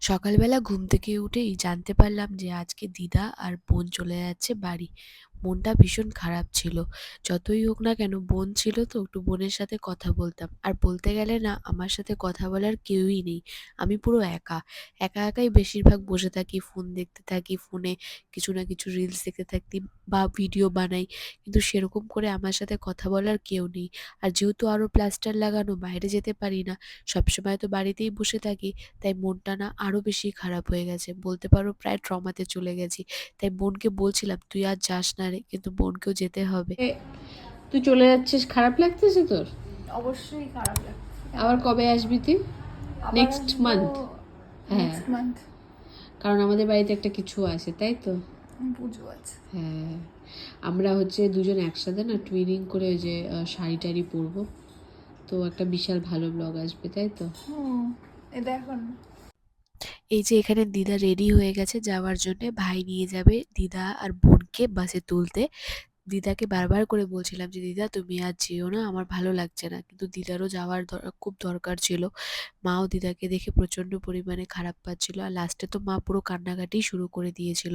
সকালবেলা ঘুম থেকে উঠেই জানতে পারলাম যে আজকে দিদা আর বোন চলে যাচ্ছে বাড়ি। মনটা ভীষণ খারাপ ছিল। যতই হোক না কেন বোন ছিল তো একটু বোনের সাথে কথা বলতাম। আর বলতে গেলে না আমার সাথে কথা বলার কেউই নেই। আমি পুরো একা। একাই বেশিরভাগ বসে থাকি, ফোন দেখতে থাকি, ফোনে কিছু না কিছু রিলস দেখতে থাকি বা ভিডিও বানাই। কিন্তু সেরকম করে আমার সাথে কথা বলার কেউ নেই। আর যেহেতু আরো প্লাস্টার লাগানো, বাইরে যেতে পারি না। সবসময় তো বাড়িতেই বসে থাকি। তাই মনটা না আরো বেশি খারাপ হয়ে গেছে। বলতে পারো প্রায় ট্রমাতে চলে গেছি। তাই বোনকে বলছিলাম, "তুই আর যাস না রে।" কিন্তু বোনকেও যেতে হবে। তুই চলে যাচ্ছিস, খারাপ লাগতেছে তোর? অবশ্যই খারাপ লাগছে। আবার কবে আসবি তুই? আবার নেক্সট আসবো মান্থ? হ্যাঁ, নেক্সট মান্থ। কারণ আমাদের বাড়িতে একটা কিছু আছে, তাই তো? পুজো আছে। হ্যাঁ, আমরা হচ্ছে দুজন একসাথে না টুইনিং করে ওই যে শাড়ি টাড়ি পরবো, তো একটা বিশাল ভালো ব্লগ আসবে, তাই তো? এটা এখন এই যে এখানে দিদা রেডি হয়ে গেছে যাওয়ার জন্যে। ভাই নিয়ে যাবে দিদা আর বোনকে বাসে তুলতে। দিদাকে বারবার করে বলছিলাম যে, "দিদা তুমি আর যেও না, আমার ভালো লাগছে না।" কিন্তু দিদারও যাওয়ার খুব দরকার ছিল। মাও দিদাকে দেখে প্রচণ্ড পরিমাণে খারাপ পাচ্ছিল। আর লাস্টে তো মা পুরো কান্নাকাটিই শুরু করে দিয়েছিল।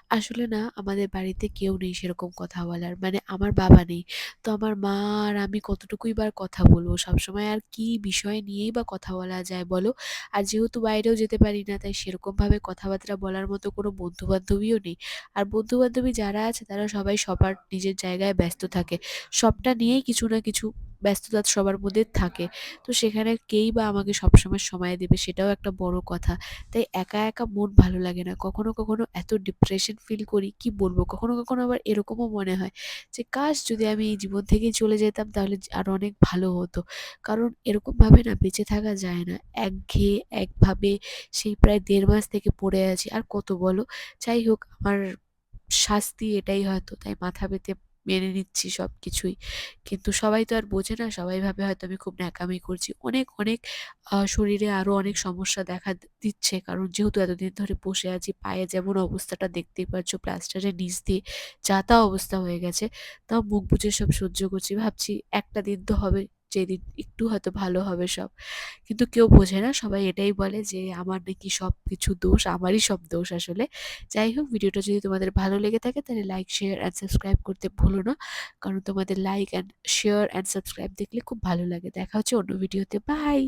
আসলে না আমাদের বাড়িতে কেউ নেই সেরকম কথা বলার। মানে আমার বাবা নেই। তো আমার মা আর আমি কতটুকুই বা কথা বলবো? সবসময় আর কি বিষয় নিয়েই বা কথা বলা যায় বলো? আর যেহেতু বাইরেও যেতে পারি না, তাই সেরকমভাবে কথাবার্তা বলার মতো কোনো বন্ধু-বান্ধবীও নেই। আর বন্ধু-বান্ধবী যারা আছে তারা সবাই সবার নিজের জায়গায় ব্যস্ত থাকে। সবটা নিয়েই কিছু না কিছু ব্যস্ততা সবার মধ্যে থাকে। তো সেখানে কেই বা আমাকে সবসময় সময় দেবে সেটাও একটা বড় কথা। তাই একা মন ভালো লাগে না। কখনো এত ডিপ্রেশন ফিল করি কি বলবো? কখনো আবার এরকমও মনে হয় যে কাশ যদি আমি এই জীবন থেকেই চলে যেতাম তাহলে আরো অনেক ভালো হতো। কারণ এরকমভাবে না বেঁচে থাকা যায় না। একঘেয়ে একভাবে সেই প্রায় ১.৫ মাস থেকে পড়ে আছি। আর কত বলো? যাই হোক আমার শাস্তি এটাই হয়তো। তাই মাথা পেতে মেনে নিচ্ছি সবকিছুই। কিন্তু সবাই তো আর বোঝে না। সবাই ভাবে হয়তো আমি খুব ন্যাকামি করছি। অনেক শরীরে আরো অনেক সমস্যা দেখা দিচ্ছে। কারণ যেহেতু এতদিন ধরে বসে আছি, পায়ে যেমন অবস্থাটা দেখতেই পাচ্ছ প্লাস্টারের নিচ দিয়ে যা তা অবস্থা হয়ে গেছে। তাও মুখ বুজে সব সহ্য করছি। ভাবছি একটা দিন তো হবে যেদিন একটু হয়তো ভালো হবে সব। কিন্তু কেউ বোঝে না। সবাই এটাই বলে যে আমার নাকি সবকিছু দোষ, আমারই সব দোষ আসলে। যাই হোক ভিডিওটা যদি তোমাদের ভালো লেগে থাকে তাহলে লাইক, শেয়ার অ্যান্ড সাবস্ক্রাইব করতে ভুলো না। কারণ তোমাদের like and share and subscribe দেখলে খুব ভালো লাগে। দেখা হচ্ছে অন্য ভিডিওতে। বাই।